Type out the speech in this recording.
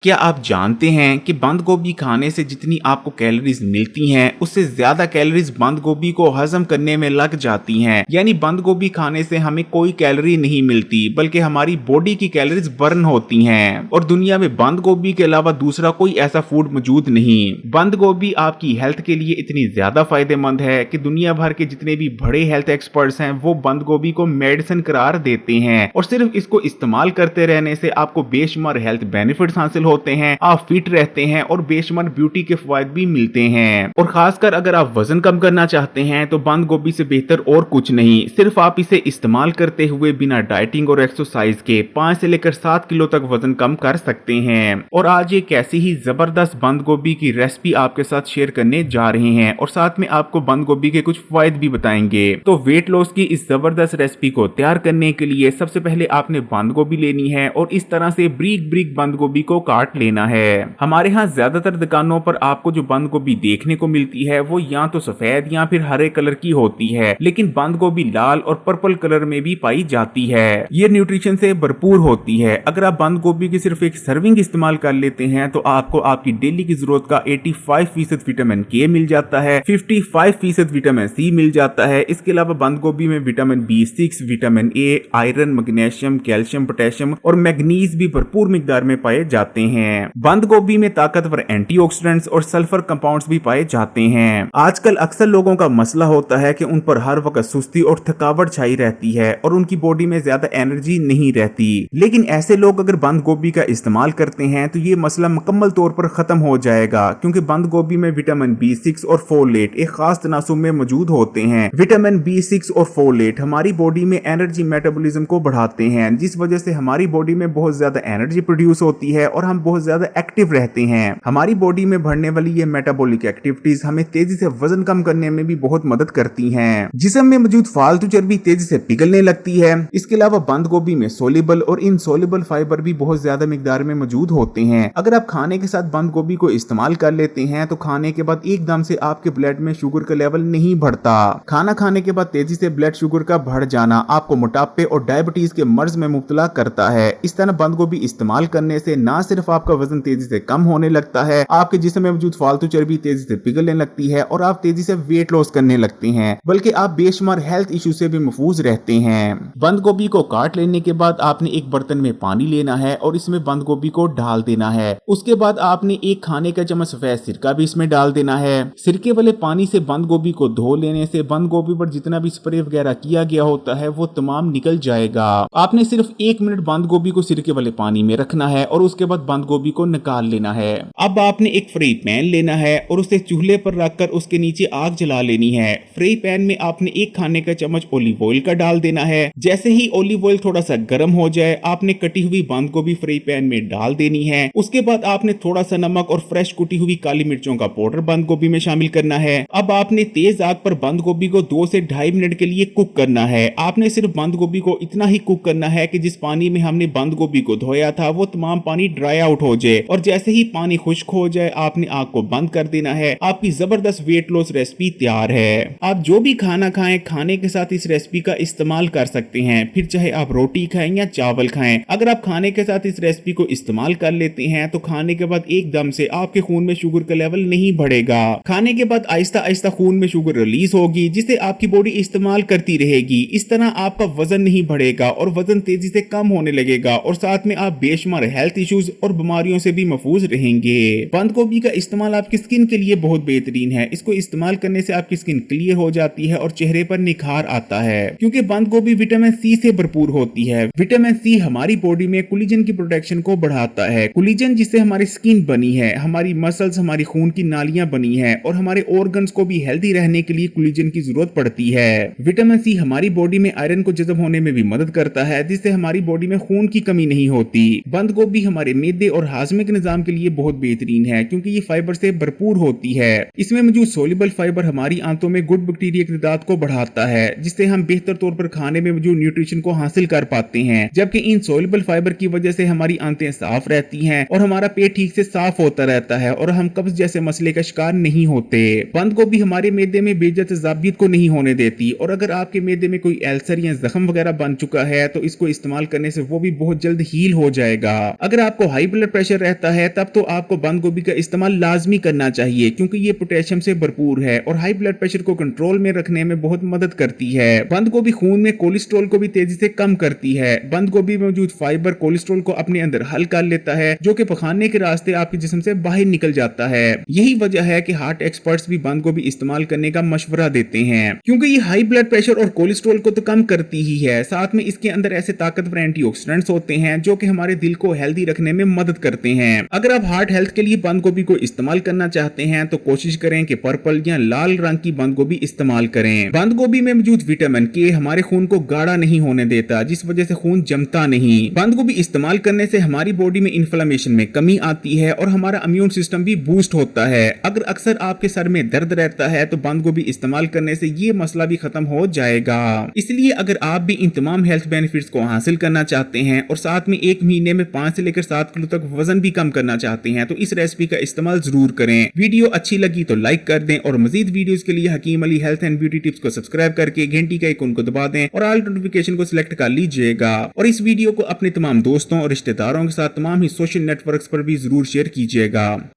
क्या आप जानते हैं कि बंद गोभी खाने से जितनी आपको कैलोरीज मिलती हैं उससे ज्यादा कैलोरीज बंद गोभी को हजम करने में लग जाती हैं। यानी बंद गोभी खाने से हमें कोई कैलोरी नहीं मिलती बल्कि हमारी बॉडी की कैलोरीज बर्न होती हैं। और दुनिया में बंद गोभी के अलावा दूसरा कोई ऐसा फूड मौजूद नहीं। बंद गोभी आपकी हेल्थ के लिए इतनी ज्यादा फायदेमंद है कि दुनिया भर के जितने भी बड़े हेल्थ एक्सपर्ट्स हैं वो बंद गोभी को मेडिसिन करार देते हैं। और सिर्फ इसको इस्तेमाल करते रहने से आपको बेशुमार हेल्थ बेनिफिट्स हासिल होते हैं, आप फिट रहते हैं और बेशुमार ब्यूटी के फायदे भी मिलते हैं। और खासकर अगर आप वजन कम करना चाहते हैं तो बंद गोभी से बेहतर और कुछ नहीं। सिर्फ आप इसे इस्तेमाल करते हुए बिना डाइटिंग और एक्सरसाइज के 5 से लेकर 7 किलो तक वजन कम कर सकते हैं। और आज एक ऐसी ही जबरदस्त बंद गोभी की रेसिपी आपके साथ शेयर करने जा रहे हैं और साथ में आपको बंद गोभी के कुछ फायदे भी बताएंगे। तो वेट लॉस की इस जबरदस्त रेसिपी को तैयार करने के लिए सबसे पहले आपने बंद गोभी लेनी है और इस तरह से ब्रीक ब्रीक बंद गोभी को काट लेना है। हमारे यहाँ ज्यादातर दुकानों पर आपको जो बंद गोभी देखने को मिलती है वो या तो सफेद या फिर हरे कलर की होती है, लेकिन बंद गोभी लाल और पर्पल कलर में भी पाई जाती है। ये न्यूट्रिशन से भरपूर होती है। अगर आप बंद गोभी की सिर्फ एक सर्विंग इस्तेमाल कर लेते हैं तो आपको आपकी डेली की जरूरत का 85% विटामिन के मिल जाता है, 55% विटामिन सी मिल जाता है। इसके अलावा बंद गोभी में vitamin B6, vitamin A, iron, magnesium, calcium, potassium और मैग्नीज भी भरपूर मिकदार में पाए जाते हैं। बंद गोभी में ताकतवर एंटीऑक्सीडेंट्स और सल्फर कंपाउंड्स भी पाए जाते हैं। आजकल अक्सर लोगों का मसला होता है कि उन पर हर वक्त सुस्ती और थकावट छाई रहती है और उनकी बॉडी में ज्यादा एनर्जी नहीं रहती। लेकिन ऐसे लोग अगर बंद गोभी का इस्तेमाल करते हैं तो ये मसला मुकम्मल तौर पर खत्म हो जाएगा, क्योंकि बंद गोभी में विटामिन B6 और फोलेट एक खास तनासुब में मौजूद होते हैं। विटामिन B6 और फोलेट हमारी बॉडी में एनर्जी मेटाबॉलिज्म को बढ़ाते हैं, जिस वजह से हमारी बॉडी में बहुत ज्यादा एनर्जी प्रोड्यूस होती है और हम बहुत ज्यादा एक्टिव रहते हैं। हमारी बॉडी में बढ़ने वाली ये मेटाबॉलिक एक्टिविटीज हमें तेजी से वजन कम करने में भी बहुत मदद करती हैं। जिस्म में मौजूद फालतू चर्बी तेजी से पिघलने लगती है। इसके अलावा बंद गोभी में सोल्युबल और इनसोल्युबल फाइबर भी बहुत ज्यादा मिकदार में मौजूद होते हैं। अगर आप खाने के साथ बंद गोभी को इस्तेमाल कर लेते हैं तो खाने के बाद एकदम से आपके ब्लड में शुगर का लेवल नहीं बढ़ता। खाना खाने के बाद तेजी से ब्लड शुगर का बढ़ जाना आपको मोटापे और डायबिटीज के मर्ज में मुब्तला करता है। इस तरह बंद गोभी इस्तेमाल करने से न सिर्फ आपका वजन तेजी से कम होने लगता है, आपके जिस्म में मौजूद फालतू चर्बी तेजी से पिघलने लगती है और आप तेजी से वेट लॉस करने लगते हैं, बल्कि आप बेशुमार हेल्थ इशू से भी महफूज रहते हैं। बंद गोभी को काट लेने के बाद आपने एक बर्तन में पानी लेना है और इसमें बंद गोभी को डाल देना है। उसके बाद आपने एक खाने का चम्मच सफेद सिरका भी इसमें डाल देना है। सिरके वाले पानी से बंद गोभी को धो लेने से बंद गोभी पर जितना भी स्प्रे वगैरह किया गया होता है वो तमाम निकल जाएगा। आपने सिर्फ 1 मिनट बंद गोभी को सिरके वाले पानी में रखना है और उसके बाद बंद गोभी को निकाल लेना है। अब आपने एक फ्राई पैन लेना है और उसे चूल्हे पर रखकर उसके नीचे आग जला लेनी है। फ्राई पैन में आपने एक खाने का चम्मच ऑलिव ऑयल का डाल देना है। जैसे ही ऑलिव ऑयल थोड़ा सा गर्म हो जाए आपने कटी हुई बंद गोभी फ्राई पैन में डाल देनी है। उसके बाद आपने थोड़ा सा नमक और फ्रेश कुटी हुई काली मिर्चों का पाउडर बंद गोभी में शामिल करना है। अब आपने तेज आग पर बंद गोभी को 2 से 2.5 मिनट के लिए कुक करना है। आपने सिर्फ बंद गोभी को इतना ही कुक करना है कि जिस पानी में हमने बंद गोभी को धोया था वो तमाम पानी ड्राई आउट हो जाए और जैसे ही पानी खुश्क हो जाए आपने आग को बंद कर देना है। आपकी जबरदस्त वेट लॉस रेसिपी तैयार है। आप जो भी खाना खाएं खाने के साथ इस रेसिपी का इस्तेमाल कर सकते हैं, फिर चाहे आप रोटी खाएं या चावल खाएं। अगर आप खाने के साथ इस रेसिपी को इस्तेमाल कर लेते हैं तो खाने के बाद एकदम से आपके खून में शुगर का लेवल नहीं बढ़ेगा। खाने के बाद आहिस्ता आहिस्ता खून में शुगर रिलीज होगी जिसे आपकी बॉडी इस्तेमाल करती रहेगी। इस तरह आपका वजन नहीं बढ़ेगा और वजन तेजी से कम होने लगेगा और साथ में आप बेशुमार हेल्थ इश्यूज और बीमारियों से भी महफूज रहेंगे। बंद गोभी का इस्तेमाल आपकी स्किन के लिए बहुत बेहतरीन है। इसको इस्तेमाल करने से आपकी स्किन क्लियर हो जाती है और चेहरे पर निखार आता है, क्योंकि बंद गोभी विटामिन सी से भरपूर होती है। विटामिन सी हमारी बॉडी में कोलेजन की प्रोडक्शन को बढ़ाता है। कोलेजन जिससे हमारी स्किन बनी है, हमारी मसल्स, हमारी खून की नालियां बनी है और हमारे ऑर्गन्स को भी हेल्दी रहने के लिए कोलेजन की जरूरत पड़ती है। विटामिन सी हमारी बॉडी में आयरन को जज़ब होने में भी मदद करता है, जिससे हमारी बॉडी में खून की कमी नहीं होती। बंद गोभी हमारे मैदे और हाजमे के निजाम के लिए बहुत बेहतरीन है, क्योंकि ये फाइबर से भरपूर होती है। इसमें मौजूद सोल्युबल फाइबर हमारी आंतों में गुड बैक्टीरिया की तादाद को बढ़ाता है, जिससे हम बेहतर तौर पर खाने में मौजूद न्यूट्रिशन को हासिल कर पाते हैं। जबकि इन सोल्युबल फाइबर की वजह से हमारी आंतें साफ रहती हैं और हमारा पेट ठीक से साफ होता रहता है और हम कब्ज जैसे मसले का शिकार नहीं होते। बंद गोभी हमारे मैदे में बेइज्जत ज़ाबियत को नहीं होने देती और अगर आपके मैदे में कोई अल्सर जख्म वगैरह बन चुका है तो इसको इस्तेमाल करने से वो भी बहुत जल्द हील हो जाएगा। अगर आपको हाई ब्लड प्रेशर रहता है तब तो आपको बंद गोभी का इस्तेमाल लाजमी करना चाहिए, क्योंकि ये पोटेशियम से भरपूर है और हाई ब्लड प्रेशर को कंट्रोल में रखने में बहुत मदद करती है। बंद गोभी खून में कोलेस्ट्रॉल को भी तेजी से कम करती है। बंद गोभी में मौजूद फाइबर कोलेस्ट्रॉल को अपने अंदर हल कर लेता है, जो कि पखाने के रास्ते आपके जिस्म से बाहर निकल जाता है। यही वजह है कि हार्ट एक्सपर्ट्स भी बंद गोभी इस्तेमाल करने का मशवरा देते हैं, क्योंकि ये हाई ब्लड प्रेशर और कोलेस्ट्रॉल को तो कम करती ही है, साथ में इसके अंदर ऐसे ताकतवर एंटीऑक्सीडेंट्स होते हैं जो कि हमारे दिल को हेल्दी रखने में मदद करते हैं। अगर आप हार्ट हेल्थ के लिए बंद गोभी को इस्तेमाल करना चाहते हैं तो कोशिश करें कि पर्पल या लाल रंग की बंद गोभी इस्तेमाल करें। बंद गोभी में मौजूद विटामिन के हमारे खून को गाढ़ा नहीं होने देता, जिस वजह से खून जमता नहीं। बंद गोभी इस्तेमाल करने से हमारी बॉडी में इन्फ्लेमेशन में कमी आती है और हमारा इम्यून सिस्टम भी बूस्ट होता है। अगर अक्सर आपके सर में दर्द रहता है तो बंद गोभी इस्तेमाल करने से ये मसला भी खत्म हो जाएगा। इसलिए अगर आप भी इन तमाम हेल्थ बेनिफिट्स को हासिल करना चाहते हैं और साथ में 1 महीने में 5 से लेकर 7 किलो तक वजन भी कम करना चाहते हैं तो इस रेसिपी का इस्तेमाल जरूर करें। वीडियो अच्छी लगी तो लाइक कर दें और मजीद वीडियोस के लिए Hakim Ali health and beauty tips को सब्सक्राइब करके घंटी का आइकन को दबा दें और ऑल नोटिफिकेशन को सिलेक्ट कर लीजिएगा। और इस वीडियो को अपने तमाम दोस्तों और रिश्तेदारों के साथ तमाम ही सोशल नेटवर्क्स पर भी जरूर शेयर कीजिएगा।